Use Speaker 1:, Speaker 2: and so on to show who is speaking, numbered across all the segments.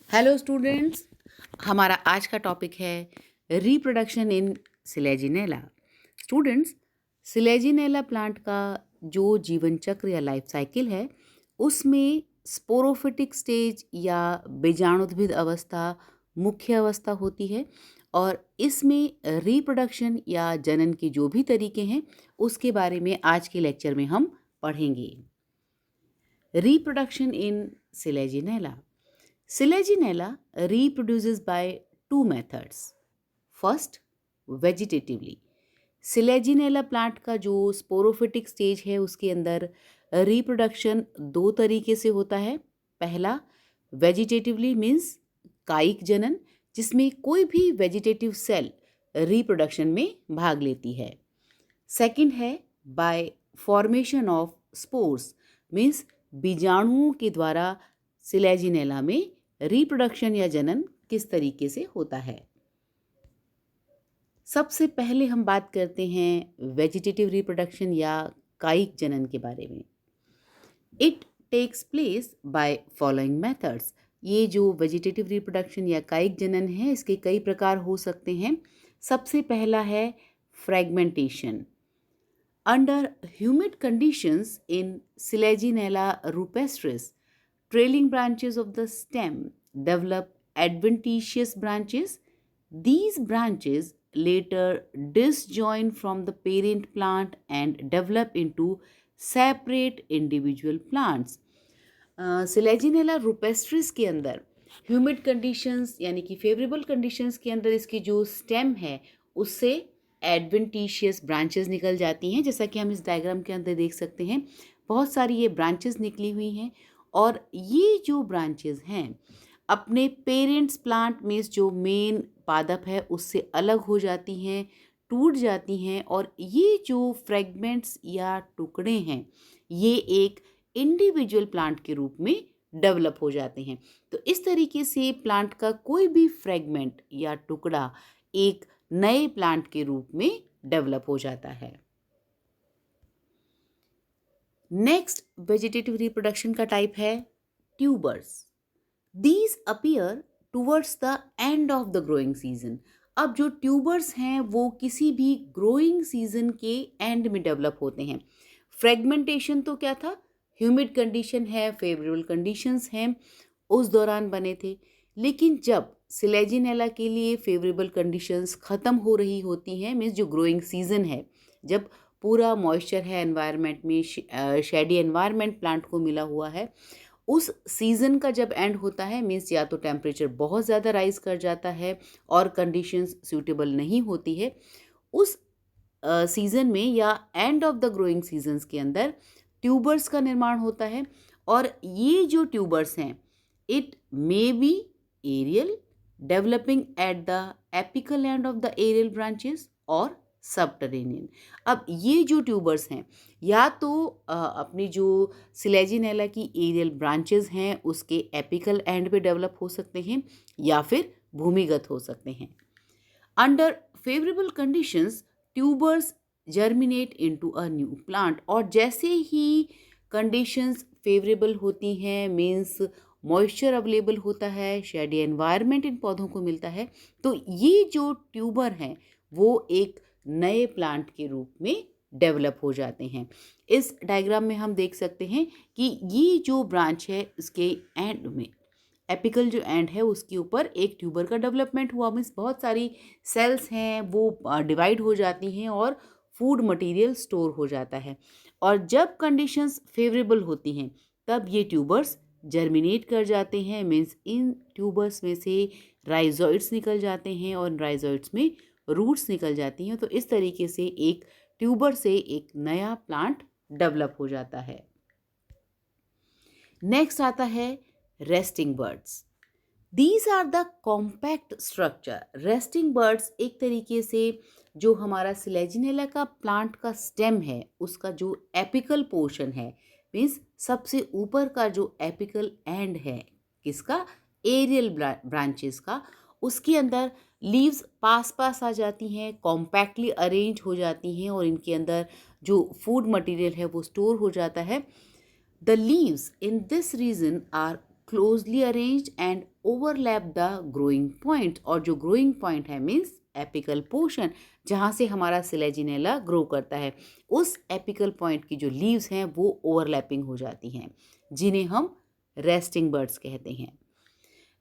Speaker 1: Hello students, हमारा आज का टॉपिक है reproduction in Selaginella. Students, Selaginella plant का जो जीवन चक्र या लाइफ साइकिल है उसमें स्पोरोफिटिक स्टेज या बीजाणुद्भिद अवस्था मुख्य अवस्था होती है और इसमें रिप्रोडक्शन या जनन के जो भी तरीके हैं उसके बारे में आज के लेक्चर में हम पढ़ेंगे। Reproduction in Selaginella reproduces by two methods. First, vegetatively. Selaginella plant का जो स्पोरोफिटिक स्टेज है उसके अंदर रिप्रोडक्शन दो तरीके से होता है। पहला, वेजिटेटिवली मीन्स कायिक जनन, जिसमें कोई भी वेजिटेटिव सेल रिप्रोडक्शन में भाग लेती है। सेकंड है bye formation of spores means बीजाणुओं के द्वारा सिलेजिनेला में रिप्रोडक्शन या जनन किस तरीके से होता है। सबसे पहले हम बात करते हैं वेजिटेटिव रिप्रोडक्शन या कायिक जनन के बारे में। It takes place by following methods. ये जो वेजिटेटिव रिप्रोडक्शन या कायिक जनन है इसके कई प्रकार हो सकते हैं। सबसे पहला है fragmentation. Under humid conditions in Selaginella rupestris, trailing branches of the stem develop adventitious branches. These branches later disjoin from the parent plant and develop into separate individual plants. Selaginella rupestris के अंदर humid conditions यानी कि favourable conditions के अंदर इसकी जो stem है उससे एडवेंटिशियस ब्रांचेस निकल जाती हैं, जैसा कि हम इस डायग्राम के अंदर देख सकते हैं। बहुत सारी ये ब्रांचेस निकली हुई हैं और ये जो ब्रांचेस हैं अपने पेरेंट्स प्लांट में जो मेन पादप है उससे अलग हो जाती हैं, टूट जाती हैं और ये जो फ्रेगमेंट्स या टुकड़े हैं ये एक इंडिविजुअल प्लांट के रूप में डेवलप हो जाते हैं। तो इस तरीके से प्लांट का कोई भी फ्रेगमेंट या टुकड़ा एक नए प्लांट के रूप में डेवलप हो जाता है। नेक्स्ट वेजिटेटिव रिप्रोडक्शन का टाइप है tubers. These appear towards the end of the growing season. अब जो ट्यूबर्स हैं वो किसी भी ग्रोइंग सीजन के एंड में डेवलप होते हैं। फ्रेगमेंटेशन तो क्या था, ह्यूमिड कंडीशन है, फेवरेबल कंडीशंस हैं, उस दौरान बने थे। लेकिन जब सिलेजिनेला के लिए फेवरेबल कंडीशंस ख़त्म हो रही होती हैं, मीन्स जो ग्रोइंग सीजन है, जब पूरा मॉइस्चर है एनवायरनमेंट में, शेडी एनवायरनमेंट प्लांट को मिला हुआ है, उस सीज़न का जब एंड होता है मीन्स या तो टेम्परेचर बहुत ज़्यादा राइज कर जाता है और कंडीशंस सूटेबल नहीं होती है, उस सीज़न में या and of the growing seasons के अंदर ट्यूबर्स का निर्माण होता है। और ये जो ट्यूबर्स हैं it may be aerial developing at the apical end of the aerial branches और सबटरेनियन। अब ये जो ट्यूबर्स हैं या तो अपनी जो सिलेजिनेला की एरियल ब्रांचेस हैं उसके एपिकल एंड पे डेवलप हो सकते हैं या फिर भूमिगत हो सकते हैं। Under favourable conditions tubers germinate into a new plant. और जैसे ही कंडीशंस फेवरेबल होती हैं मीन्स मॉइस्चर अवेलेबल होता है, शेडी एनवायरनमेंट इन पौधों को मिलता है, तो ये जो ट्यूबर हैं वो एक नए प्लांट के रूप में डेवलप हो जाते हैं। इस डायग्राम में हम देख सकते हैं कि ये जो ब्रांच है इसके एंड में, एपिकल जो एंड है उसके ऊपर एक ट्यूबर का डेवलपमेंट हुआ, मीन्स बहुत सारी सेल्स हैं वो डिवाइड हो जाती हैं और फूड मटेरियल स्टोर हो जाता है। और जब कंडीशंस फेवरेबल होती हैं तब ये ट्यूबर्स जर्मिनेट कर जाते हैं, मीन्स इन ट्यूबर्स में से राइजोइड्स निकल जाते हैं और राइजोइड्स में रूट्स निकल जाती हैं। तो इस तरीके से एक ट्यूबर से एक नया प्लांट डेवलप हो जाता है। नेक्स्ट आता है resting birds. These are the compact structure. Resting birds एक तरीके से जो हमारा सिलेजिनेला का प्लांट का स्टेम है उसका जो एपिकल पोर्शन है, मीन्स सबसे ऊपर का जो एपिकल एंड है किसका, एरियल ब्रांचेस का, उसके अंदर लीव्स पास पास आ जाती हैं, कॉम्पैक्टली अरेंज हो जाती हैं और इनके अंदर जो फूड मटेरियल है वो स्टोर हो जाता है। The leaves in this region are closely arranged and overlap the growing point, और जो ग्रोइंग पॉइंट है मीन्स एपिकल पोर्शन, जहाँ से हमारा सिलेजिनेला ग्रो करता है, उस एपिकल पॉइंट की जो लीव्स हैं वो ओवरलैपिंग हो जाती हैं, जिन्हें हम रेस्टिंग बर्ड्स कहते हैं।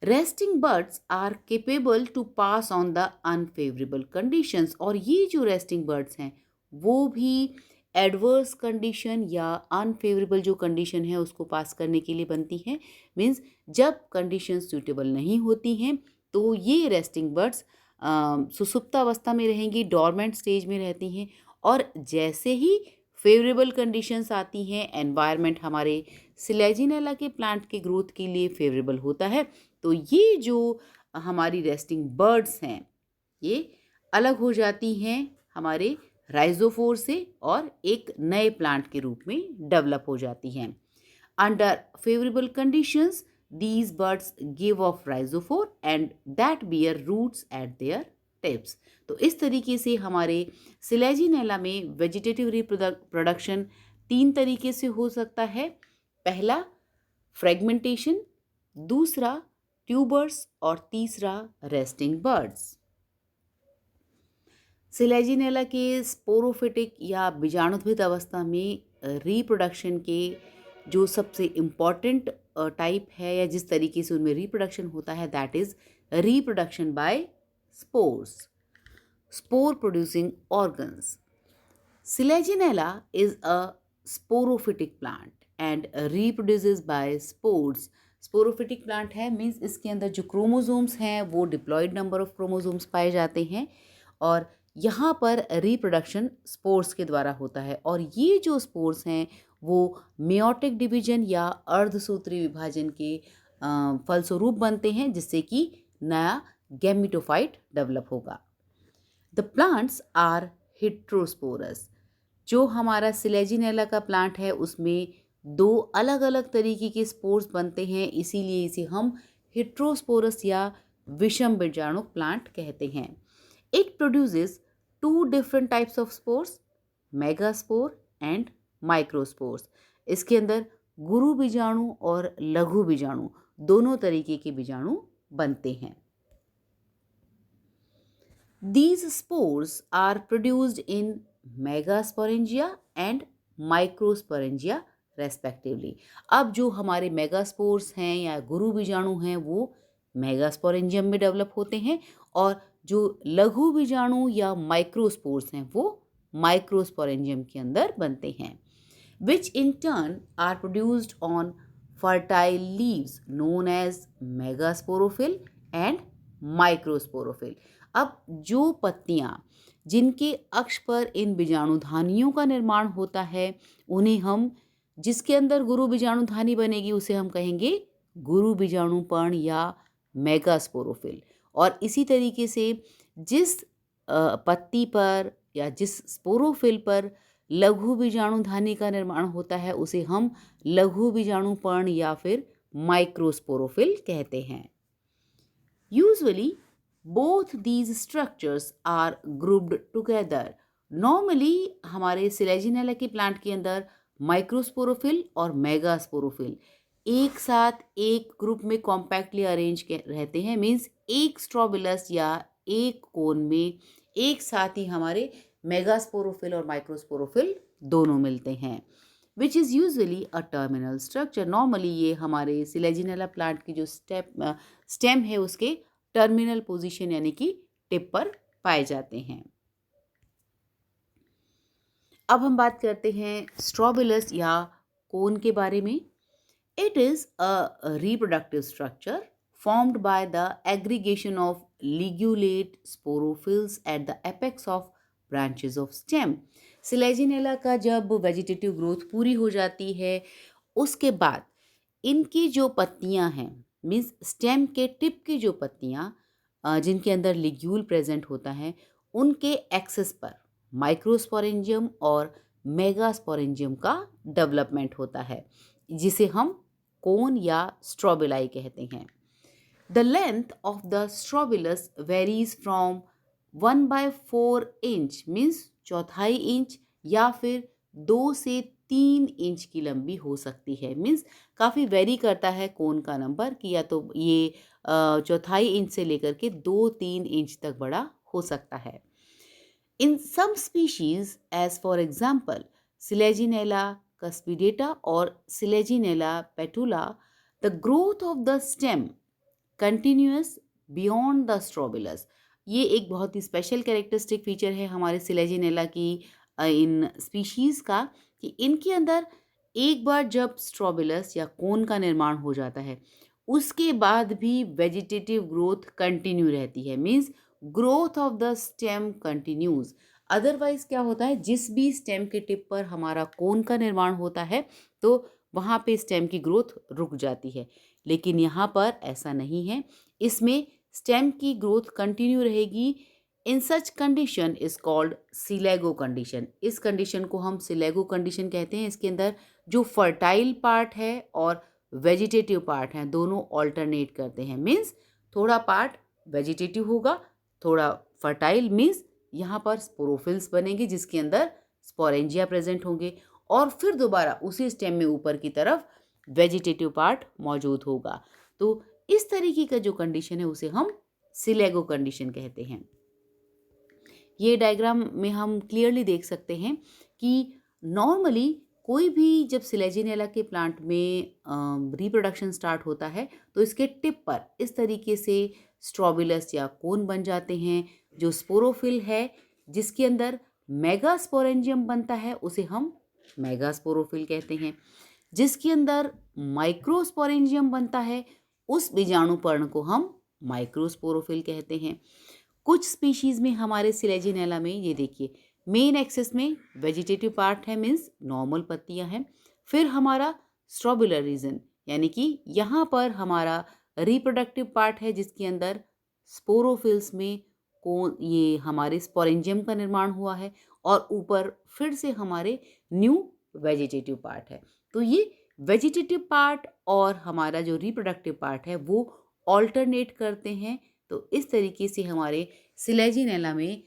Speaker 1: Resting birds are capable to pass on the unfavourable conditions, और ये जो रेस्टिंग बर्ड्स हैं वो भी एडवर्स कंडीशन या अनफेवरेबल जो कंडीशन है उसको पास करने के लिए बनती हैं। मीन्स जब कंडीशन सूटेबल नहीं होती हैं तो ये रेस्टिंग बर्ड्स सुसुप्तावस्था में रहेंगी, डॉर्मेंट स्टेज में रहती हैं, और जैसे ही फेवरेबल कंडीशंस आती हैं, एनवायरनमेंट हमारे सिलेजिनेला के प्लांट के ग्रोथ के लिए फेवरेबल होता है, तो ये जो हमारी रेस्टिंग बर्ड्स हैं ये अलग हो जाती हैं हमारे राइजोफोर से और एक नए प्लांट के रूप में डेवलप हो जाती हैं। Under favourable conditions these birds give off rhizophore and that bear roots at their tips। तो इस तरीके से हमारे सिलेजिनेला में वेजिटेटिव रिप्रोडक्शन 3 तरीके से हो सकता है। पहला फ्रेगमेंटेशन, दूसरा ट्यूबर्स और तीसरा रेस्टिंग बर्ड्स। सिलेजिनेला के स्पोरोफिटिक या बीजाणुद्भिद अवस्था में रिप्रोडक्शन के जो सबसे इम्पॉर्टेंट टाइप है या जिस तरीके से उनमें रिप्रोडक्शन होता है that is reproduction by spores, spore producing organs. Selaginella is a sporophytic plant and reproduces by spores. Sporophytic plant है मीन्स इसके अंदर जो क्रोमोसोम्स हैं वो डिप्लॉयड नंबर ऑफ क्रोमोसोम्स पाए जाते हैं, और यहाँ पर रिप्रोडक्शन स्पोर्स के द्वारा होता है, और ये जो स्पोर्स हैं वो मेयोटिक डिवीजन या अर्धसूत्री विभाजन के फलस्वरूप बनते हैं, जिससे कि नया गैमेटोफाइट डेवलप होगा। The plants are heterosporous. जो हमारा सिलेजिनेला का प्लांट है उसमें 2 अलग अलग तरीके के स्पोर्स बनते हैं, इसीलिए इसे हम हेट्रोस्पोरस या विषम बीजाणु प्लांट कहते हैं। It produces 2 different types of spores, megaspore and microspores. इसके अंदर गुरु बीजाणु और लघु बीजाणु दोनों तरीके के बीजाणु बनते हैं। These spores are produced in megasporangia and microsporangia respectively। अब जो हमारे मेगास्पोर्स हैं या गुरु बीजाणु हैं वो मेगास्पोरेंजियम में डेवलप होते हैं, और जो लघु बीजाणु या माइक्रोस्पोर्स हैं वो माइक्रोस्पोरेंजियम के अंदर बनते हैं, which in turn are produced on fertile leaves known as megasporophyll and microsporophyll। अब जो पत्तियां जिनके अक्ष पर इन बीजाणुधानियों का निर्माण होता है उन्हें हम, जिसके अंदर गुरु बीजाणुधानी बनेगी उसे हम कहेंगे गुरु बीजाणुपर्ण या मेगास्पोरोफिल। और इसी तरीके से जिस पत्ती पर या जिस स्पोरोफिल पर लघु बीजाणुधानी का निर्माण होता है उसे हम लघु बीजाणुपर्ण या फिर माइक्रोस्पोरोफिल कहते हैं। Usually both these structures are grouped together. Normally हमारे सिलेजिनेला के प्लांट के अंदर माइक्रोस्पोरोफिल और मेगास्पोरोफिल एक साथ एक ग्रुप में कॉम्पैक्टली अरेंज रहते हैं, मीन्स एक स्ट्रोबिलस या एक कोन में एक साथ ही हमारे मेगास्पोरोफिल और माइक्रोस्पोरोफिल दोनों मिलते हैं, which is usually a terminal structure. Normally ये हमारे सिलेजिनेला प्लांट की जो स्टेम है उसके टर्मिनल पोजीशन यानी कि टिप पर पाए जाते हैं। अब हम बात करते हैं स्ट्रोबिलस या कोन के बारे में। It is a reproductive structure formed by the aggregation of ligulate sporophyls at the apex of branches of stem। Selaginella का जब वेजिटेटिव ग्रोथ पूरी हो जाती है उसके बाद इनकी जो पत्तियां हैं, मीन्स स्टेम के टिप की जो पत्तियां जिनके अंदर लिग्यूल प्रेजेंट होता है, उनके एक्सेस पर माइक्रोस्पोरेंजियम और मेगास्पोरेंजियम का डेवलपमेंट होता है, जिसे हम कोन या स्ट्रोबिलाई कहते हैं। The length of the strobilus varies from 1/4 inch means 1/4 inch या फिर 2 से 3 इंच की लंबी हो सकती है। मीन्स काफ़ी वेरी करता है कोन का नंबर कि या तो ये 1/4 इंच से लेकर के 2-3 इंच तक बड़ा हो सकता है। In some species, as for example, Selaginella cuspidata or Selaginella petula, the growth of the stem continuous beyond the strobilus. ये एक बहुत ही स्पेशल कैरेक्टरिस्टिक फीचर है हमारे सिलेजिनेला की इन स्पीशीज़ का कि इनके अंदर एक बार जब स्ट्रोबिलस या कोन का निर्माण हो जाता है उसके बाद भी वेजिटेटिव ग्रोथ कंटिन्यू रहती है। Means growth of the stem continues. Otherwise क्या होता है, जिस भी स्टेम के टिप पर हमारा कोन का निर्माण होता है तो वहाँ पे स्टेम की ग्रोथ रुक जाती है, लेकिन यहाँ पर ऐसा नहीं है। इसमें स्टेम की ग्रोथ कंटिन्यू रहेगी। In such condition is called selago condition. इस कंडीशन को हम सिलेगो कंडीशन कहते हैं। इसके अंदर जो फर्टाइल पार्ट है और वेजिटेटिव पार्ट है दोनों ऑल्टरनेट करते हैं। मीन्स थोड़ा पार्ट वेजिटेटिव होगा, थोड़ा फर्टाइल। मीन्स यहाँ पर स्पोरोफिल्स बनेंगे जिसके अंदर स्पोरेंजिया प्रेजेंट होंगे और फिर दोबारा उसी स्टेम में ऊपर की तरफ वेजिटेटिव पार्ट मौजूद होगा। तो इस तरीके का जो कंडीशन है उसे हम सिलेगो कंडीशन कहते हैं। ये डायग्राम में हम क्लियरली देख सकते हैं कि नॉर्मली कोई भी जब सिलेजिनेला के प्लांट में रिप्रोडक्शन स्टार्ट होता है तो इसके टिप पर इस तरीके से स्ट्रोबिलस या कोन बन जाते हैं। जो स्पोरोफिल है जिसके अंदर मेगास्पोरेंजियम बनता है उसे हम मेगास्पोरोफिल कहते हैं। जिसके अंदर माइक्रोस्पोरेंजियम बनता है उस बीजाणु पर्ण को हम माइक्रोस्पोरोफिल कहते हैं। कुछ स्पीशीज़ में हमारे सिलेजिनेला में ये देखिए मेन एक्सिस में वेजिटेटिव पार्ट है, मीन्स नॉर्मल पत्तियां हैं। फिर हमारा स्ट्रोबुलर रीजन यानी कि यहाँ पर हमारा रिप्रोडक्टिव पार्ट है जिसके अंदर स्पोरोफिल्स में ये हमारे स्पोरेंजियम का निर्माण हुआ है और ऊपर फिर से हमारे न्यू वेजिटेटिव पार्ट है। तो ये वेजिटेटिव पार्ट और हमारा जो रिप्रोडक्टिव पार्ट है वो ऑल्टरनेट करते हैं। तो इस तरीके से हमारे सिलेजिनेला में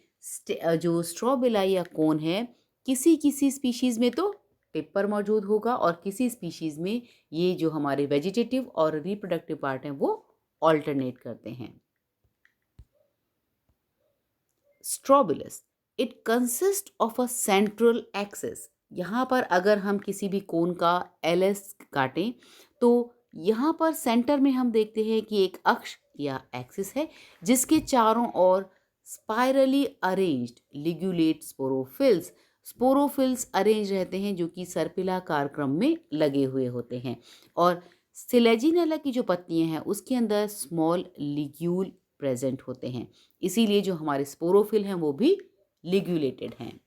Speaker 1: जो स्ट्रोबिला या कोन है किसी किसी स्पीशीज़ में तो टिप पर मौजूद होगा और किसी स्पीशीज़ में ये जो हमारे वेजिटेटिव और रिप्रोडक्टिव पार्ट हैं वो ऑल्टरनेट करते हैं। Strobilus it consist of a central axis. यहाँ पर अगर हम किसी भी कोन का एलएस काटें तो यहाँ पर सेंटर में हम देखते हैं कि एक अक्ष या एक्सिस है जिसके चारों ओर spirally arranged ligulate sporophylls sporophylls arrange रहते हैं जो कि सर्पिलाकार क्रम में लगे हुए होते हैं। और सिलेजिनेला की जो पत्तियां हैं उसके अंदर स्मॉल लिग्यूल प्रेजेंट होते हैं, इसीलिए जो हमारे स्पोरोफिल हैं वो भी लिग्यूलेटेड हैं।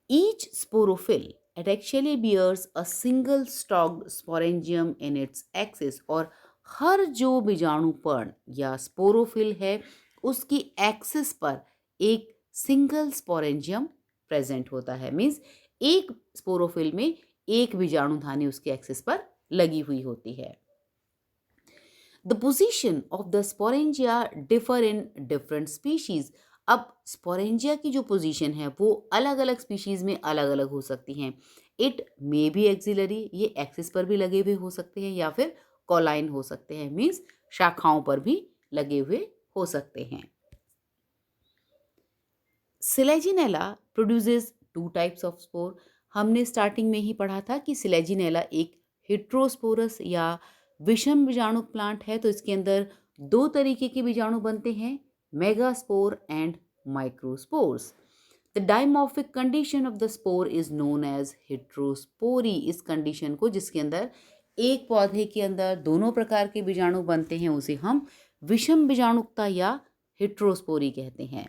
Speaker 1: Each sporophyll it actually bears a single stalked sporangium in its axis। और हर जो बीजाणु पर्ण या स्पोरोफिल है उसकी एक्सिस पर एक सिंगल स्पोरेंजियम प्रेजेंट होता है। मीन्स एक स्पोरोफिल में एक बीजाणुधानी उसकी एक्सिस पर लगी हुई होती है। The position of the sporangia differ in different species. अब स्पोरेंजिया की जो पोजीशन है वो अलग अलग स्पीशीज़ में अलग अलग हो सकती हैं। इट मे बी एक्सिलरी, ये एक्सिस पर भी लगे हुए हो सकते हैं या फिर कॉलाइन हो सकते हैं, मीन्स शाखाओं पर भी लगे हुए हो सकते हैं। Selaginella produces 2 types of spore. हमने स्टार्टिंग में ही पढ़ा था कि सिलेजिनेला एक हेट्रोस्पोरस या विषम बीजाणु प्लांट है। तो इसके अंदर 2 तरीके के बीजाणु बनते हैं, megaspore and microspores. The dimorphic condition of the spore is known as heterospory. इस कंडीशन को जिसके अंदर एक पौधे के अंदर दोनों प्रकार के बीजाणु बनते हैं उसे हम विषम बीजाणुकता या हेट्रोस्पोरी कहते हैं।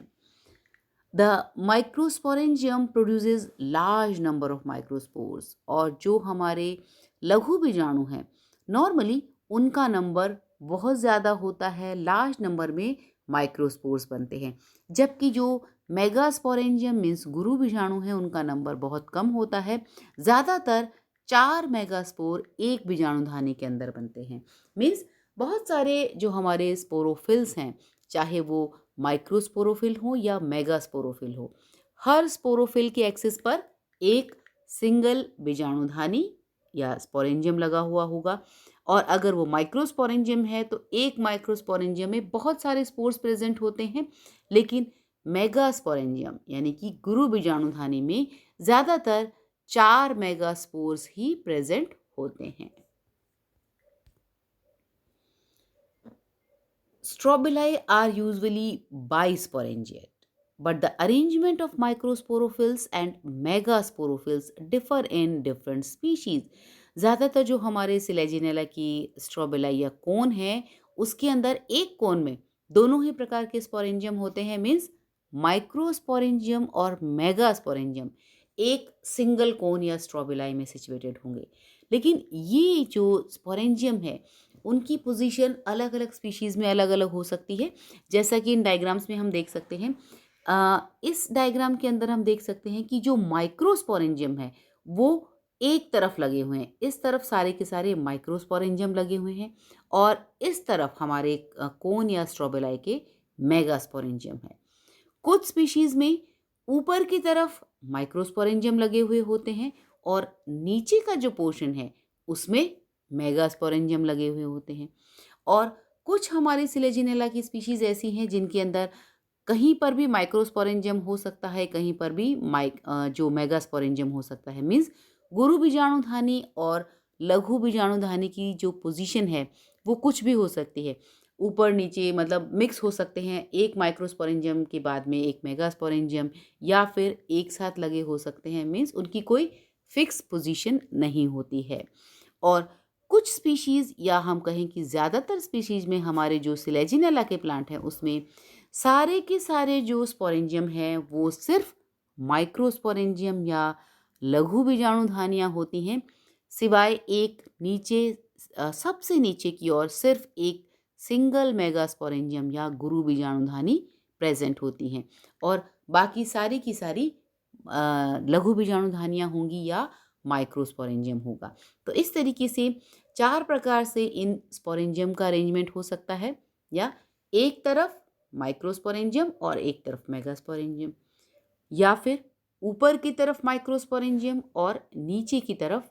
Speaker 1: The microsporangium produces large number of microspores. और जो हमारे लघु बीजाणु हैं नॉर्मली उनका नंबर बहुत ज़्यादा होता है, लार्ज नंबर में माइक्रोस्पोर्स बनते हैं। जबकि जो मेगास्पोरेंजियम मीन्स गुरु बीजाणु हैं उनका नंबर बहुत कम होता है, ज़्यादातर 4 मेगास्पोर एक बीजाणुधानी के अंदर बनते हैं। मीन्स बहुत सारे जो हमारे स्पोरोफिल्स हैं चाहे वो माइक्रोस्पोरोफिल हो या मेगास्पोरोफिल हो, हर स्पोरोफिल के एक्सिस पर एक सिंगल बीजाणुधानी या स्पोरेंजियम लगा हुआ होगा। और अगर वो माइक्रोस्पोरेंजियम है तो एक माइक्रोस्पोरेंजियम में बहुत सारे स्पोर्स प्रेजेंट होते हैं, लेकिन मेगास्पोरेंजियम यानी कि गुरु बीजाणुधानी में ज़्यादातर 4 मेगास्पोर्स ही प्रेजेंट होते हैं। Strobili are usually bisporangiate, but the arrangement of microsporophylls and megasporophylls differ in different species. ज़्यादातर जो हमारे सिलेजिनेला की स्ट्रोबिलाई या कोन है, उसके अंदर एक कोन में दोनों ही प्रकार के स्पोरेंजियम होते हैं, मीन्स माइक्रोस्पोरेंजियम और मेगास्पोरेंजियम एक सिंगल कोन या स्ट्रोबिलाई में सिचुएटेड होंगे। लेकिन ये जो स्पोरेंजियम है उनकी पोजीशन अलग अलग स्पीशीज़ में अलग अलग हो सकती है, जैसा कि इन डायग्राम्स में हम देख सकते हैं। इस डायग्राम के अंदर हम देख सकते हैं कि जो माइक्रोस्पोरेंजियम है वो एक तरफ लगे हुए हैं, इस तरफ सारे के सारे माइक्रोस्पोरेंजियम लगे हुए हैं और इस तरफ हमारे कोन या स्ट्रोबिलाई के मेगास्पोरेंजियम है। कुछ स्पीशीज़ में ऊपर की तरफ माइक्रोस्पोरेंजियम लगे हुए होते हैं और नीचे का जो पोर्शन है उसमें मेगास्पोरेंजियम लगे हुए होते हैं। और कुछ हमारे सिलेजिनेला की स्पीशीज़ ऐसी हैं जिनके अंदर कहीं पर भी माइक्रोस्पोरेंजियम हो सकता है, कहीं पर भी जो मेगास्पोरेंजियम हो सकता है। मीन्स गुरु बीजाणुधानी और लघु बीजाणुधानी की जो पोजीशन है वो कुछ भी हो सकती है, ऊपर नीचे मतलब मिक्स हो सकते हैं। एक माइक्रोस्पोरेंजियम के बाद में एक मेगास्पोरेंजियम या फिर एक साथ लगे हो सकते हैं। मीन्स उनकी कोई फिक्स पोजीशन नहीं होती है। और कुछ स्पीशीज़ या हम कहें कि ज़्यादातर स्पीशीज़ में हमारे जो सिलेजिनेला के प्लांट हैं उसमें सारे के सारे जो स्पोरेंजियम हैं वो सिर्फ माइक्रोस्पोरेंजियम या लघु बीजाणुधानियाँ होती हैं, सिवाय एक नीचे सबसे नीचे की ओर सिर्फ एक सिंगल मेगास्पोरेंजियम या गुरु बीजाणुधानी प्रेजेंट होती हैं और बाकी सारी की सारी लघु बीजाणुधानियाँ होंगी या माइक्रोस्पोरेंजियम होगा। तो इस तरीके से 4 प्रकार से इन स्पोरेंजियम का अरेंजमेंट हो सकता है, या एक तरफ माइक्रोस्पोरेंजियम और एक तरफ मेगास्पोरेंजियम, या फिर ऊपर की तरफ माइक्रोस्पोरेंजियम और नीचे की तरफ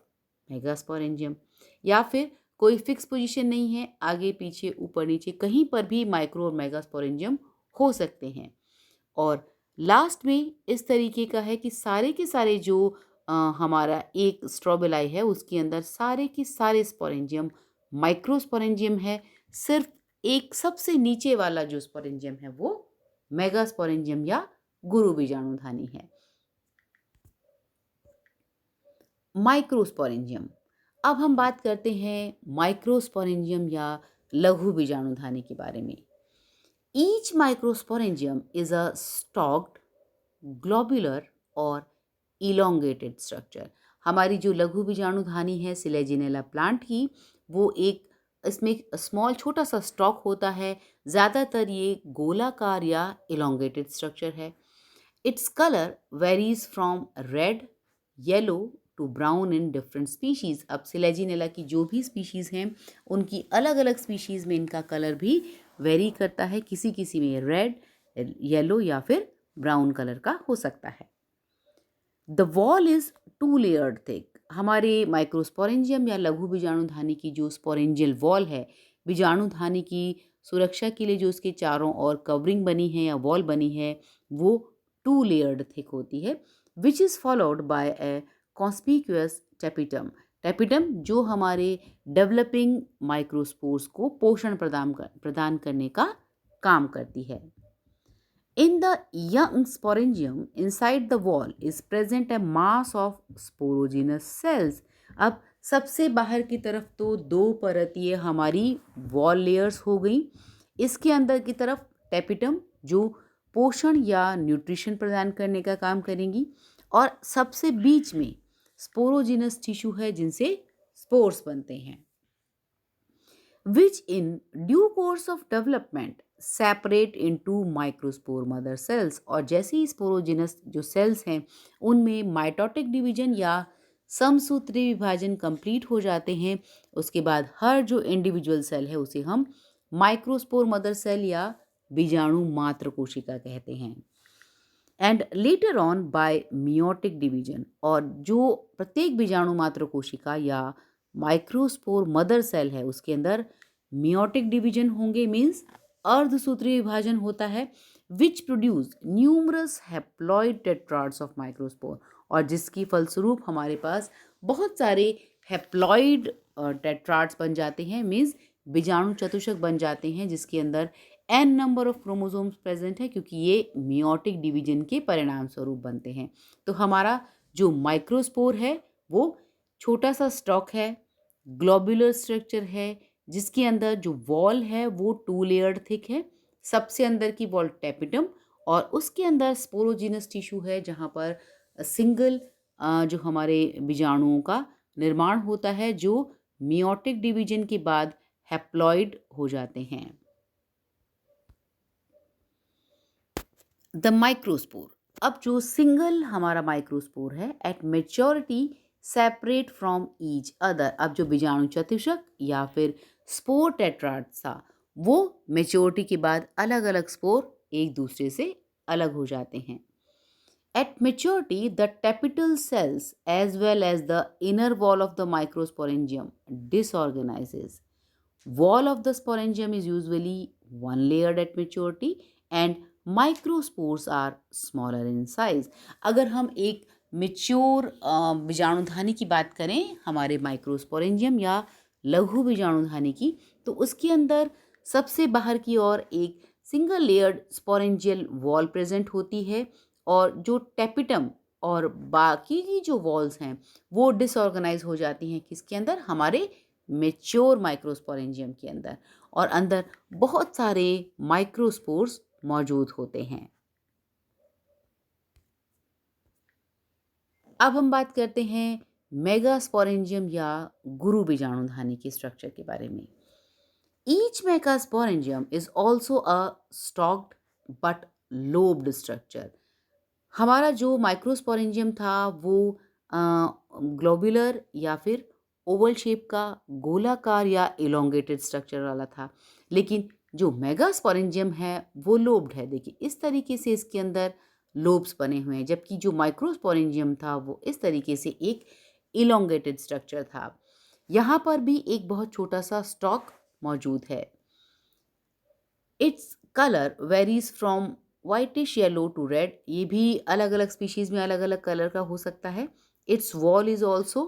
Speaker 1: मेगास्पोरेंजियम, या फिर कोई फिक्स पोजीशन नहीं है, आगे पीछे ऊपर नीचे कहीं पर भी माइक्रो और मेगास्पोरेंजियम हो सकते हैं। और लास्ट में इस तरीके का है कि सारे के सारे जो हमारा एक स्ट्रोबिलाई है उसके अंदर सारे के सारे स्पोरेंजियम माइक्रोस्पोरेंजियम है, सिर्फ एक सबसे नीचे वाला जो स्पोरेंजियम है वो मेगास्पोरेंजियम या गुरु बीजाणुधानी है। माइक्रोस्पोरेंजियम, अब हम बात करते हैं माइक्रोस्पोरेंजियम या लघु बीजाणुधानी के बारे में। Each microsporangium is a stocked globular और इलोंगेटेड स्ट्रक्चर। हमारी जो लघु बीजाणुधानी है सिलेजिनेला प्लांट की, वो एक इसमें स्मॉल छोटा सा स्टॉक होता है, ज़्यादातर ये गोलाकार या इलोंगेटेड स्ट्रक्चर है। Its colour varies from red, yellow to brown in different species. अब सिलेजिनेला की जो भी स्पीशीज़ हैं उनकी अलग अलग स्पीशीज़ में इनका कलर भी वेरी करता है, किसी किसी में रेड, येलो या फिर ब्राउन कलर का हो सकता है। The wall is 2 layered thick. हमारे माइक्रोस्पोरेंजियम या लघु बीजाणुधानी की जो स्पोरेंजियल वॉल है, बीजाणुधानी की सुरक्षा के लिए जो उसके चारों ओर कवरिंग बनी है या वॉल बनी है, वो 2 लेयर्ड थिक होती है, which is followed by A conspicuous tapetum. Tapetum जो हमारे डेवलपिंग माइक्रोस्पोर्स को पोषण प्रदान करने का काम करती है। In the young sporangium, inside the wall is present a mass of sporogenous cells. अब सबसे बाहर की तरफ तो 2 परतीय हमारी वॉल लेयर्स हो गई, इसके अंदर की तरफ टेपिटम जो पोषण या न्यूट्रिशन प्रदान करने का काम करेंगी, और सबसे बीच में स्पोरोजिनस टिश्यू है जिनसे स्पोर्स बनते हैं, which in due course of development separate into microspore mother sales. और जैसे ही स्पोरोजिनस जो सेल्स हैं उनमें माइटोटिक डिवीजन या समसूत्री विभाजन कंप्लीट हो जाते हैं, उसके बाद हर जो इंडिविजुअल सेल है उसे हम माइक्रोस्पोर मदर सेल या बीजाणु मात्र कोशिका कहते हैं। And later on by meiotic division. और जो प्रत्येक बीजाणु मात्र कोशिका या माइक्रोस्पोर मदर सेल है उसके अंदर मियोटिक डिवीजन होंगे, मीन्स अर्धसूत्रीय विभाजन होता है, which produce numerous haploid टेट्राड्स of microspore. और जिसकी फलस्वरूप हमारे पास बहुत सारे हैप्लॉइड टेट्राड्स बन जाते हैं, मीन्स बीजाणु चतुष्क बन जाते हैं जिसके अंदर n number of chromosomes present है, क्योंकि ये मियोटिक डिवीजन के परिणाम स्वरूप बनते हैं। तो हमारा जो माइक्रोस्पोर है वो छोटा सा स्टॉक है, ग्लोबुलर स्ट्रक्चर है, जिसके अंदर जो वॉल है वो 2 लेयर्ड थिक है, सबसे अंदर की वॉल टेपिटम, और उसके अंदर स्पोरोजिनस टिश्यू है जहाँ पर सिंगल जो हमारे बीजाणुओं का निर्माण होता है जो मियोटिक डिवीजन के बाद हैप्लॉइड हो जाते हैं। द माइक्रोस्पोर, अब जो सिंगल हमारा माइक्रोस्पोर है eight maturity separate from each other. अब जो बीजाणु चतुष्क या फिर स्पोर टेट्राड था वो मेच्योरिटी के बाद अलग अलग स्पोर एक दूसरे से अलग हो जाते हैं। At maturity, the tapetal cells as well as the inner wall of the microsporangium disorganizes. Wall of the sporangium is usually one layered at maturity and microspores are smaller in size. अगर हम एक mature बीजाणुधानी की बात करें हमारे microsporangium या लघु बीजाणुधानी की, तो उसके अंदर सबसे बाहर की ओर एक single layered sporangial wall present होती है, और जो टेपिटम और बाकी की जो वॉल्स हैं वो डिसऑर्गेनाइज हो जाती हैं किसके अंदर, हमारे मेच्योर माइक्रोस्पोरेंजियम के अंदर, और अंदर बहुत सारे माइक्रोस्पोर्स मौजूद होते हैं। अब हम बात करते हैं मेगास्पोरेंजियम या गुरु बीजाणुधानी के स्ट्रक्चर के बारे में। Each megasporangium is also a stocked but lobed structure. हमारा जो माइक्रोस्पोरेंजियम था वो ग्लोबुलर या फिर ओवल शेप का गोलाकार या इलोंगेटेड स्ट्रक्चर वाला था, लेकिन जो मेगास्पोरेंजियम है वो लोब्ड है। देखिए इस तरीके से इसके अंदर लोब्स बने हुए हैं, जबकि जो माइक्रोस्पोरेंजियम था वो इस तरीके से एक इलोंगेटेड स्ट्रक्चर था। यहाँ पर भी एक बहुत छोटा सा स्टॉक मौजूद है। Its colour varies from whitish yellow to red, ये भी अलग अलग स्पीशीज में अलग अलग कलर का हो सकता है। It's wall is also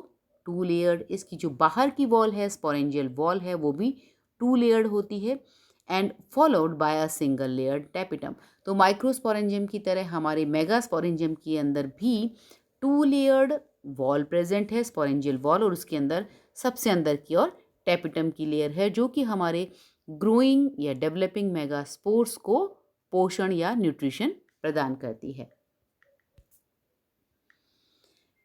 Speaker 1: 2 layered, इसकी जो बाहर की वॉल है स्पोरेंजियल वॉल है वो भी 2 लेयर्ड होती है, and followed by a single layered tapetum. तो माइक्रोस्पोरेंजियम की तरह हमारे मेगास्पोरेंजियम के अंदर भी 2 लेयर्ड वॉल प्रेजेंट है, स्पोरेंजियल वॉल, और उसके अंदर सबसे अंदर की ओर टेपिटम की लेयर है जो कि हमारे ग्रोइंग या डेवलपिंग मेगास्पोर्स को पोषण या न्यूट्रिशन प्रदान करती है।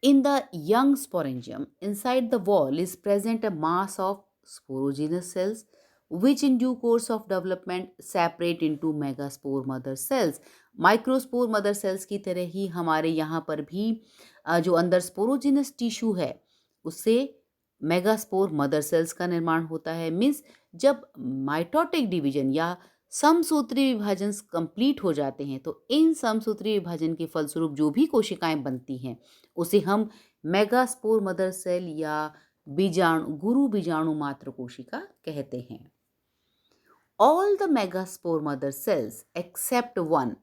Speaker 1: In the young sporangium, inside the wall is present a mass of sporogenous cells, which in due course of development separate into megaspore mother cells. Microspore mother sales की तरह ही हमारे यहाँ पर भी जो अंदर स्पोरोजिनस टिश्यू है उससे मेगास्पोर मदर सेल्स का निर्माण होता है। मीन्स जब माइटोटिक डिवीजन या समसूत्री विभाजन कंप्लीट हो जाते हैं तो इन समसूत्री विभाजन के फलस्वरूप जो भी कोशिकाएं बनती हैं उसे हम मेगास्पोर मदर सेल या गुरु बीजाणु मात्र कोशिका कहते हैं। All the megaspore mother cells except one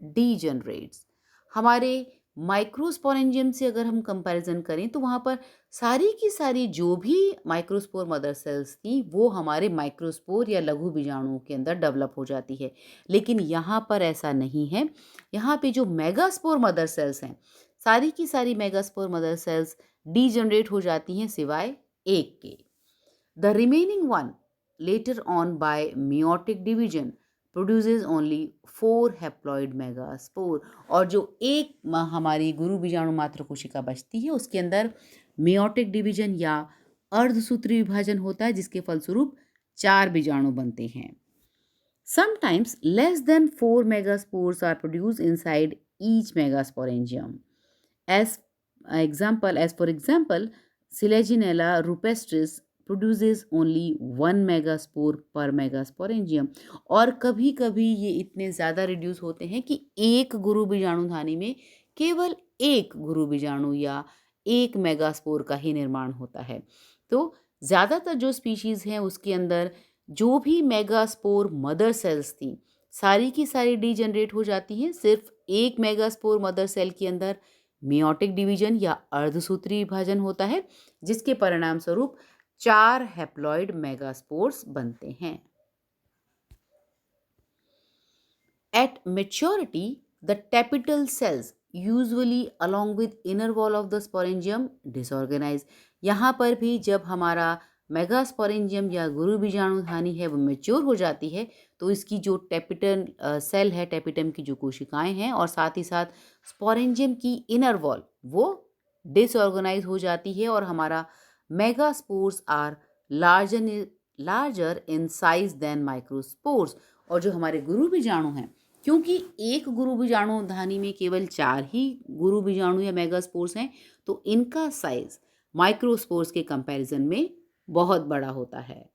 Speaker 1: degenerates. हमारे माइक्रोस्पोरेंजियम से अगर हम कंपैरिजन करें तो वहाँ पर सारी की सारी जो भी माइक्रोस्पोर मदर सेल्स थी वो हमारे माइक्रोस्पोर या लघु बीजाणुओं के अंदर डेवलप हो जाती है, लेकिन यहाँ पर ऐसा नहीं है। यहाँ पे जो मेगास्पोर मदर सेल्स हैं सारी की सारी मेगास्पोर मदर सेल्स डीजनरेट हो जाती हैं सिवाय एक के। The remaining one later on by meiotic division produces only 4 haploid megaspore. और जो एक हमारी गुरु बीजाणु मात्र कोशिका बचती है उसके अंदर मियोटिक डिवीजन या अर्धसूत्री विभाजन होता है जिसके फलस्वरूप 4 बीजाणु बनते हैं। Sometimes less than 4 megaspores are produce inside each megasporangium. as for example Sileginella rupestris produces only 1 megaspore per megasporangium. और कभी कभी ये इतने ज़्यादा रिड्यूस होते हैं कि एक गुरु बीजाणुधानी में केवल एक गुरु बीजाणु या एक मेगास्पोर का ही निर्माण होता है। तो ज़्यादातर जो स्पीशीज़ हैं उसके अंदर जो भी मेगास्पोर मदर सेल्स थी सारी की सारी डीजनरेट हो जाती हैं। सिर्फ एक मेगास्पोर मदर सेल के अंदर मियोटिक डिवीजन या अर्धसूत्री विभाजन होता है, जिसके परिणाम स्वरूप 4 हैप्लॉइड मेगास्पोर्स बनते हैं। At maturity, the tapetal cells usually along with inner wall of the sporangium disorganize। यहाँ पर भी जब हमारा मेगास्पोरेंजियम या गुरु बीजाणुधानी है वो मेच्योर हो जाती है तो इसकी जो टेपिटल सेल है, टेपिटम की जो कोशिकाएं हैं और साथ ही साथ स्पोरेंजियम की इनर वॉल वो डिसऑर्गेनाइज हो जाती है और हमारा megaspores are larger in size than microspores. और जो हमारे गुरु बीजाणु हैं, क्योंकि एक गुरु बीजाणुधानी में केवल 4 ही गुरु बीजाणु या मेगास्पोर्स हैं, तो इनका साइज माइक्रोस्पोर्स के कंपैरिजन में बहुत बड़ा होता है।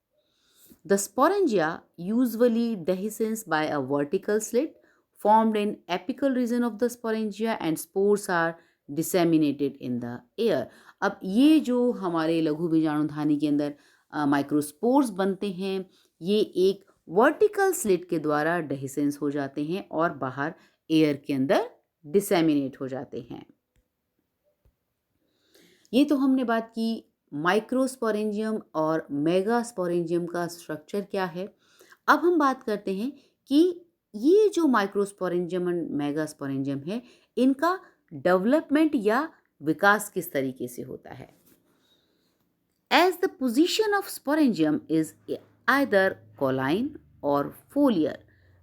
Speaker 1: The sporangia usually dehiscence by a vertical slit formed in apical region of the sporangia and spores are disseminated in the air। अब ये जो हमारे लघु बीजाणुधानी के अंदर माइक्रोस्पोर्स बनते हैं, ये एक वर्टिकल स्लिट के द्वारा डेहिसेंस हो जाते हैं और बाहर एयर के अंदर डिसेमिनेट हो जाते हैं। ये तो हमने बात की माइक्रोस्पोरेंजियम और मेगास्पोरेंजियम का स्ट्रक्चर क्या है। अब हम बात करते हैं कि ये जो माइक्रोस्पोरेंजियम और मेगास्पोरेंजियम है इनका डेवलपमेंट या विकास किस तरीके से होता है। As the position of sporangium is either colline or foliar,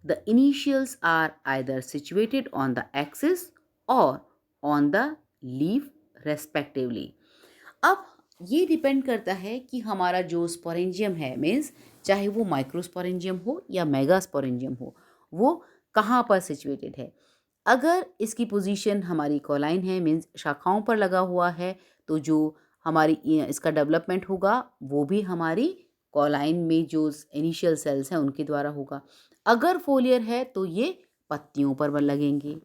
Speaker 1: the initials are either situated on the axis or on the leaf respectively। अब ये डिपेंड करता है कि हमारा जो स्पोरेंजियम है मीन्स चाहे वो माइक्रोस्पोरेंजियम हो या मेगास्पोरेंजियम हो वो कहाँ पर सिचुएटेड है। अगर इसकी पोजीशन हमारी कॉलाइन है मीन्स शाखाओं पर लगा हुआ है तो जो हमारी इसका डेवलपमेंट होगा वो भी हमारी कॉलाइन में जो इनिशियल सेल्स हैं उनके द्वारा होगा। अगर फोलियर है तो ये पत्तियों पर लगेंगे।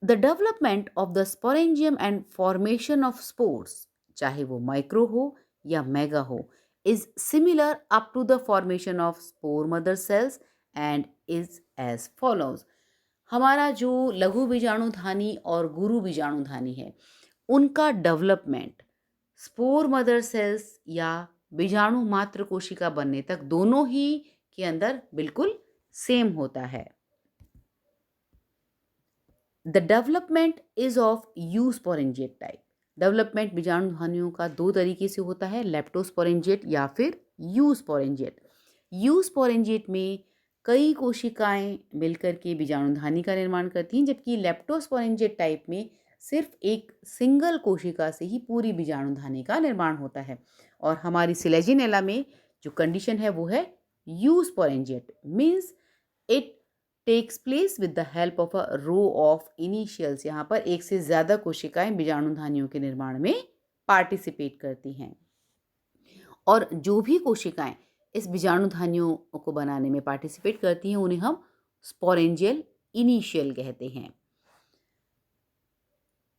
Speaker 1: The development of the sporangium and formation of spores चाहे वो माइक्रो हो या मेगा हो is similar up to the formation of spore mother cells and is as follows. हमारा जो लघु बीजाणुधानी और गुरु बीजाणुधानी है उनका डेवलपमेंट स्पोर मदर सेल्स या बीजाणु मात्र कोशिका बनने तक दोनों ही के अंदर बिल्कुल सेम होता है। The development is of eusporangiate type. Development बीजाणुधानियों का दो तरीके से होता है, लेप्टोस्पोरेंजिएट या फिर यूस्पोरेंजिएट। यूस्पोरेंजिएट में कई कोशिकाएं मिलकर के बीजाणुधानी का निर्माण करती हैं, जबकि लेप्टोस्पोरेंजिएट टाइप में सिर्फ एक सिंगल कोशिका से ही पूरी बीजाणुधानी का निर्माण होता है। और हमारी सिलेजिनेला में जो कंडीशन है वो है eusporangiate means it takes place with the help of a row of initials. यहाँ पर एक से ज़्यादा कोशिकाएं बीजाणुधानियों के निर्माण में पार्टिसिपेट करती हैं और जो भी कोशिकाएं इस बीजाणुधानियों को बनाने में पार्टिसिपेट करती हैं उन्हें हम स्पोरेंजियल इनिशियल कहते हैं।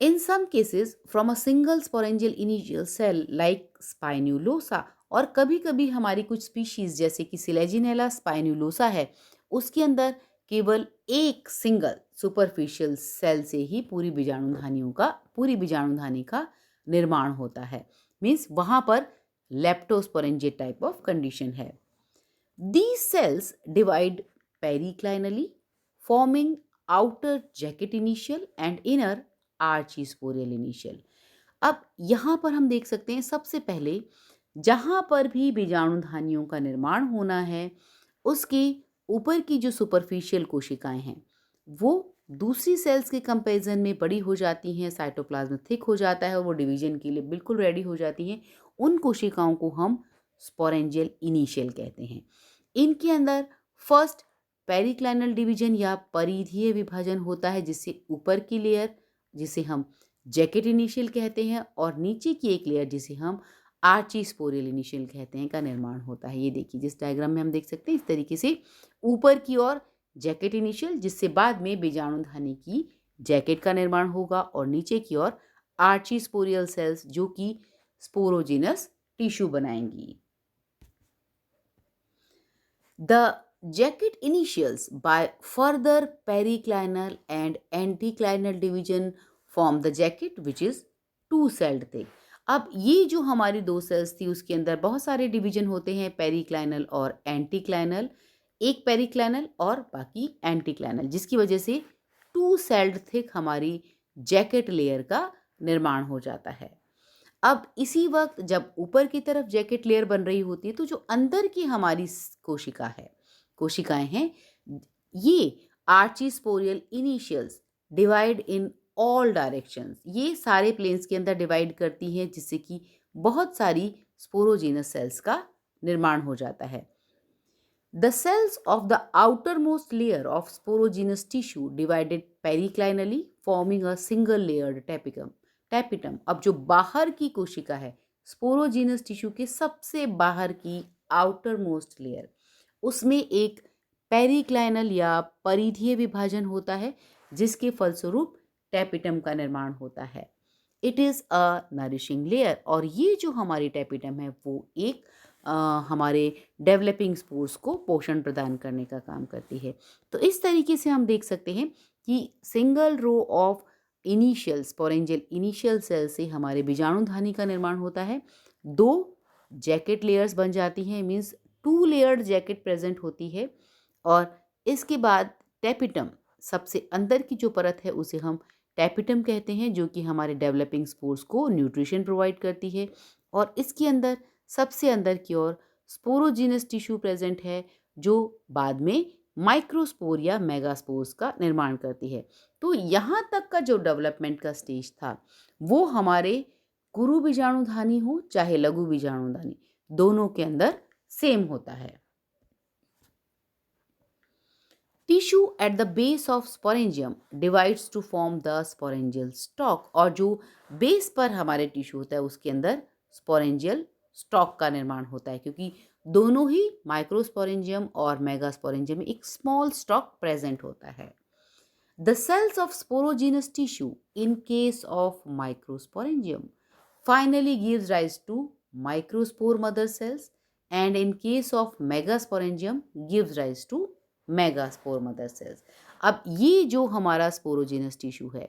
Speaker 1: In some cases from a single sporangial initial cell like spinulosa, और कभी कभी हमारी कुछ स्पीशीज जैसे कि सिलेजिनेला स्पाइनुलोसा है उसके अंदर केवल एक सिंगल सुपरफिशियल सेल से ही पूरी बीजाणुधानी का निर्माण होता है। मीन्स वहाँ पर लेप्टोस्पोरेंजिएट टाइप ऑफ कंडीशन है। These cells divide periclinally forming outer jacket initial and inner archesporial initial. अब यहाँ पर हम देख सकते हैं सबसे पहले जहाँ पर भी बीजाणुधानियों का निर्माण होना है उसके ऊपर की जो सुपरफिशियल कोशिकाएं हैं वो दूसरी सेल्स के कंपैरिजन में बड़ी हो जाती हैं, साइटोप्लाज्म थिक हो जाता है और वो डिवीजन के लिए बिल्कुल रेडी हो जाती हैं। उन कोशिकाओं को हम स्पोरेंजियल इनिशियल कहते हैं। इनके अंदर फर्स्ट पेरिक्लाइनल डिवीजन या परिधीय विभाजन होता है जिससे ऊपर की लेयर जिसे हम जैकेट इनिशियल कहते हैं और नीचे की एक लेयर जिसे हम आर्चीस्पोरियल इनिशियल कहते हैं का निर्माण होता है। ये देखिए जिस डायग्राम में हम देख सकते हैं इस तरीके से ऊपर की ओर जैकेट इनिशियल, जिससे बाद में बीजाणुधानी की जैकेट का निर्माण होगा, और नीचे की ओर आर्चीस्पोरियल सेल्स जो कि स्पोरोजिनस टिश्यू बनाएंगी। The jacket initials by further periclinal and anticlinal division form the jacket which is two-celled thick। अब ये जो हमारी दो सेल्स थी उसके अंदर बहुत सारे डिवीजन होते हैं, पेरिक्लाइनल और एंटीक्लाइनल। एक पेरिक्लाइनल और बाकी एंटीक्लाइनल, जिसकी वजह से टू सेल्ड थिक हमारी जैकेट लेयर का निर्माण हो जाता है। अब इसी वक्त जब ऊपर की तरफ जैकेट लेयर बन रही होती है तो जो अंदर की हमारी कोशिकाएं हैं, ये archesporial initials divide in all directions, ये सारे प्लेन्स के अंदर डिवाइड करती हैं, जिससे कि बहुत सारी स्पोरोजिनस सेल्स का निर्माण हो जाता है। The cells of the outermost layer of sporogenous tissue divided periclinally forming a single layered tapetum। अब जो बाहर की कोशिका है, स्पोरोजीनस टिश्यू के सबसे बाहर की आउटर मोस्ट लेयर, उसमें एक पेरिक्लाइनल या परिधीय विभाजन होता है, जिसके फलस्वरूप टैपिटम का निर्माण होता है। It is a nourishing layer, और ये जो हमारी टैपिटम है वो एक हमारे डेवलपिंग स्पोर्स को पोषण प्रदान करने का काम करती है। तो इस तरीके से हम देख सकते हैं कि single row of initial sporangial initial cell से हमारे बीजाणुधानी का निर्माण होता है। दो जैकेट लेयर्स बन जाती हैं, means to layered jacket present होती है, और इसके बाद टैपिटम, सबसे अंदर की जो परत है उसे हम टैपिटम कहते हैं, जो कि हमारे डेवलपिंग स्पोर्स को न्यूट्रिशन प्रोवाइड करती है, और इसके अंदर सबसे अंदर की ओर स्पोरोजिनस टिश्यू प्रेजेंट है, जो बाद में माइक्रोस्पोर या मेगास्पोर्स का निर्माण करती है। तो यहाँ तक का जो डेवलपमेंट का स्टेज था वो हमारे गुरु बीजाणुधानी हो चाहे लघु बीजाणुधानी, दोनों के अंदर सेम होता है। Tissue at the base of sporangium divides to form the sporangial stalk, और जो बेस पर हमारे टिश्यू होता है उसके अंदर स्पोरेंजियल स्टॉक का निर्माण होता है, क्योंकि दोनों ही माइक्रोस्पोरेंजियम और मेगास्पोरेंजियम में एक स्मॉल स्टॉक प्रेजेंट होता है। The cells of sporogenous tissue in case of microsporangium finally gives rise to microspore mother cells, and in case of megasporangium gives rise to megaspore mother cells. अब ये जो हमारा sporogenous tissue है,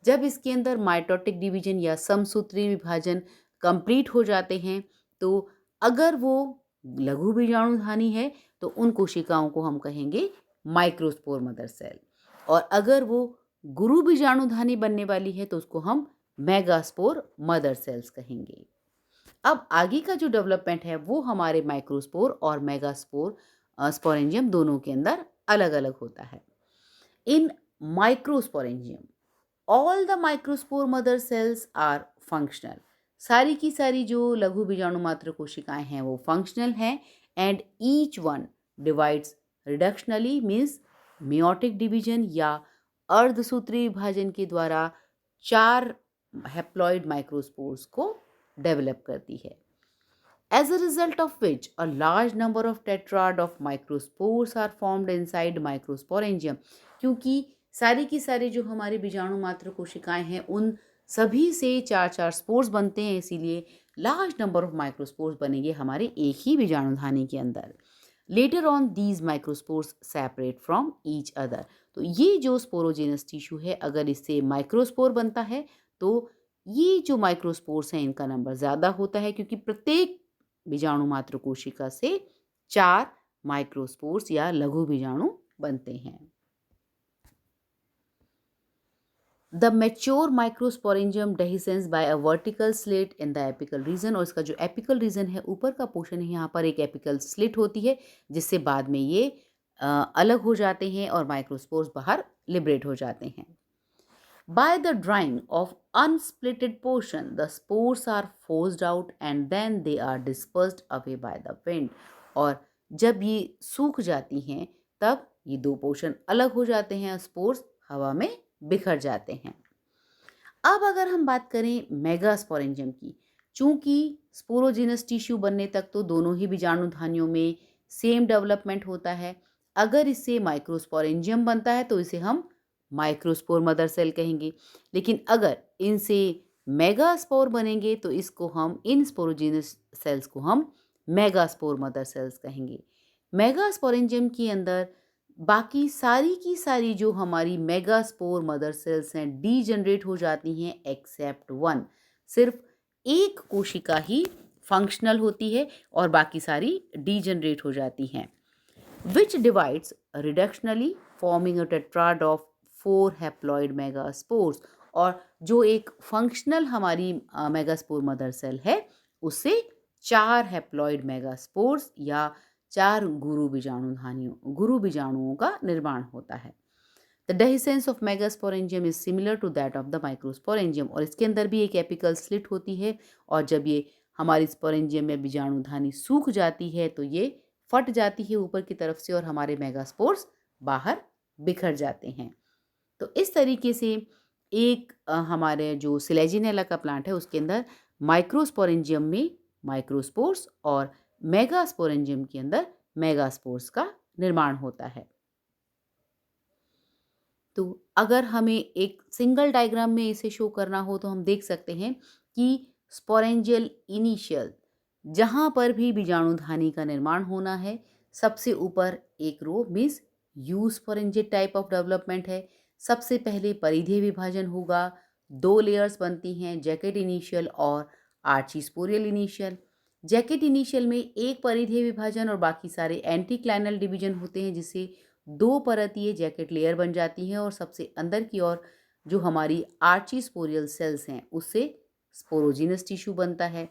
Speaker 1: जब इसके अंदर माइटोटिक डिवीजन या समसूत्री विभाजन कंप्लीट हो जाते हैं, तो अगर वो लघु बीजाणुधानी है तो उन कोशिकाओं को हम कहेंगे माइक्रोस्पोर मदर सेल, और अगर वो गुरु बीजाणुधानी बनने वाली है तो उसको हम मेगास्पोर मदर सेल्स कहेंगे। अब आगे का जो डेवलपमेंट है वो हमारे माइक्रोस्पोर और मेगास्पोर स्पोरेंजियम दोनों के अंदर अलग अलग होता है। In microsporangium all the microspore mother cells are functional, सारी की सारी जो लघु बीजाणु मात्र कोशिकाएं हैं वो फंक्शनल हैं, and each one divides reductionally, means meiotic division या अर्धसूत्री विभाजन के द्वारा 4 हैप्लॉइड माइक्रोस्पोर्स को डेवलप करती है। As a result of which a large number of tetrad of microspores are formed inside microsporangium, क्योंकि सारी की सारी जो हमारे बीजाणु मात्र कोशिकाएं हैं उन सभी से 4 स्पोर्स बनते हैं, इसीलिए लार्ज नंबर ऑफ माइक्रोस्पोर्स बनेंगे हमारे एक ही बीजाणुधानी के अंदर। Later on these microspores separate from each other, तो ये जो स्पोरोजेनस टिश्यू है अगर इससे माइक्रोस्पोर बनता है तो ये जो माइक्रोस्पोर्स हैं इनका नंबर ज़्यादा होता है, क्योंकि प्रत्येक बीजाणु मात्र कोशिका से 4 माइक्रोस्पोर्स या लघु बीजाणु बनते हैं। The mature microsporangium dehiscence by a vertical slit in the apical region, और इसका जो एपिकल रीजन है ऊपर का पोर्शन है यहाँ पर एक एपिकल स्लिट होती है, जिससे बाद में ये अलग हो जाते हैं और माइक्रोस्पोर्स बाहर लिबरेट हो जाते हैं। By the drying of unsplitted portion, the spores are forced out and then they are dispersed away by the wind, और जब ये सूख जाती हैं तब ये दो पोर्शन अलग हो जाते हैं, स्पोर्स हवा में बिखर जाते हैं। अब अगर हम बात करें मेगास्पोरेंजियम की, चूंकि स्पोरोजिनस टिश्यू बनने तक तो दोनों ही बीजाणुधानियों में सेम डेवलपमेंट होता है। अगर इससे माइक्रोस्पोरेंजियम बनता है तो इसे हम माइक्रोस्पोर मदर सेल कहेंगे, लेकिन अगर इनसे मेगास्पोर बनेंगे तो इसको हम इन स्पोरोजिनस सेल्स को हम मेगास्पोर मदर सेल्स कहेंगे। मेगास्पोरेंजियम के अंदर बाकी सारी की सारी जो हमारी मेगास्पोर मदर सेल्स हैं डीजनरेट हो जाती हैं एक्सेप्ट वन। सिर्फ एक कोशिका ही फंक्शनल होती है और बाकी सारी डीजनरेट हो जाती हैं, which divides reductionally forming a tetrad of 4 haploid megaspores। और जो एक फंक्शनल हमारी मेगास्पोर मदर सेल है उससे 4 हैप्लॉइड मेगास्पोर्स या 4 गुरु बीजाणुओं का निर्माण होता है। The dehiscence of megasporangium is similar to that of the microsporangium। और इसके अंदर भी एक एपिकल स्लिट होती है और जब ये हमारी स्पोरेंजियम या बीजाणुधानी सूख जाती है तो ये फट जाती है ऊपर की तरफ से और हमारे मेगास्पोर्स बाहर बिखर जाते हैं। तो इस तरीके से एक हमारे जो सिलेजिनेला का प्लांट है उसके अंदर माइक्रोस्पोरेंजियम में माइक्रोस्पोर्स और मेगास्पोरेंजियम के अंदर मेगास्पोर्स का निर्माण होता है। तो अगर हमें एक सिंगल डायग्राम में इसे शो करना हो तो हम देख सकते हैं कि स्पोरेंजियल इनिशियल जहाँ पर भी बीजाणुधानी का निर्माण होना है, सबसे ऊपर एक row means eusporangial type of development है। सबसे पहले परिधीय विभाजन होगा, 2 लेयर्स बनती हैं, जैकेट इनिशियल और आर्चीस्पोरियल इनिशियल। जैकेट इनिशियल में एक परिधीय विभाजन और बाकी सारे एंटीक्लाइनल डिवीजन होते हैं जिससे 2 परतीय जैकेट लेयर बन जाती हैं और सबसे अंदर की ओर जो हमारी आर्चीस्पोरियल सेल्स हैं उससे स्पोरोजिनस टिश्यू बनता है।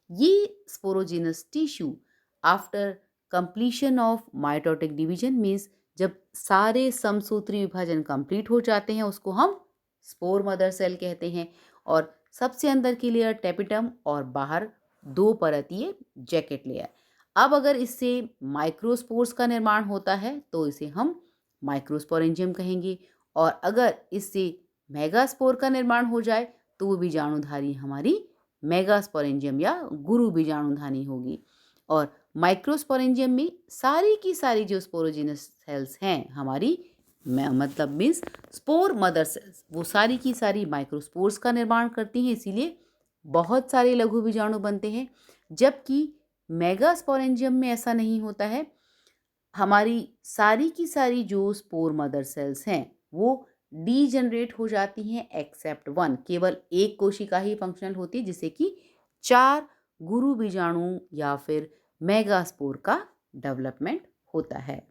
Speaker 1: ये sporogenous tissue after completion of mitotic division means जब सारे समसूत्री विभाजन कंप्लीट हो जाते हैं उसको हम स्पोर मदर सेल कहते हैं। और सबसे अंदर की लेयर टेपिटम और बाहर 2 परतीय जैकेट लेयर। अब अगर इससे माइक्रोस्पोर्स का निर्माण होता है तो इसे हम माइक्रोस्पोरेंजियम कहेंगे और अगर इससे मेगास्पोर का निर्माण हो जाए तो वो बीजाणुधारी हमारी मेगास्पोरेंजियम या गुरु बीजाणुधानी होगी। और माइक्रोस्पोरेंजियम में सारी की सारी जो स्पोरोजिनस सेल्स हैं हमारी मतलब मीन्स स्पोर मदर सेल्स वो सारी की सारी माइक्रोस्पोर्स का निर्माण करती हैं, इसीलिए बहुत सारे लघु बीजाणु बनते हैं। जबकि मेगास्पोरेंजियम में ऐसा नहीं होता है, हमारी सारी की सारी जो स्पोर मदर सेल्स हैं वो डीजनरेट हो जाती हैं एक्सेप्ट वन। केवल एक कोशिका ही फंक्शनल होती है जिससे कि 4 गुरु बीजाणु या फिर मेगास्पोर का डेवलपमेंट होता है।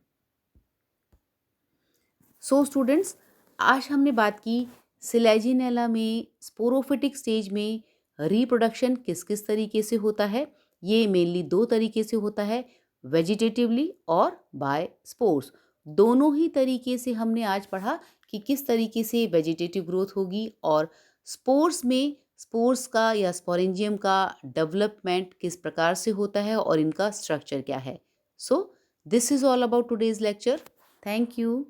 Speaker 1: सो स्टूडेंट्स, आज हमने बात की सिलेजिनेला में स्पोरोफिटिक स्टेज में रिप्रोडक्शन किस किस तरीके से होता है। ये मेनली 2 तरीके से होता है, वेजिटेटिवली और बाय स्पोर्स। दोनों ही तरीके से हमने आज पढ़ा कि किस तरीके से वेजिटेटिव ग्रोथ होगी और स्पोर्स में स्पोर्स का या स्पोरेंजियम का डेवलपमेंट किस प्रकार से होता है और इनका स्ट्रक्चर क्या है। So this is all about today's lecture. Thank you.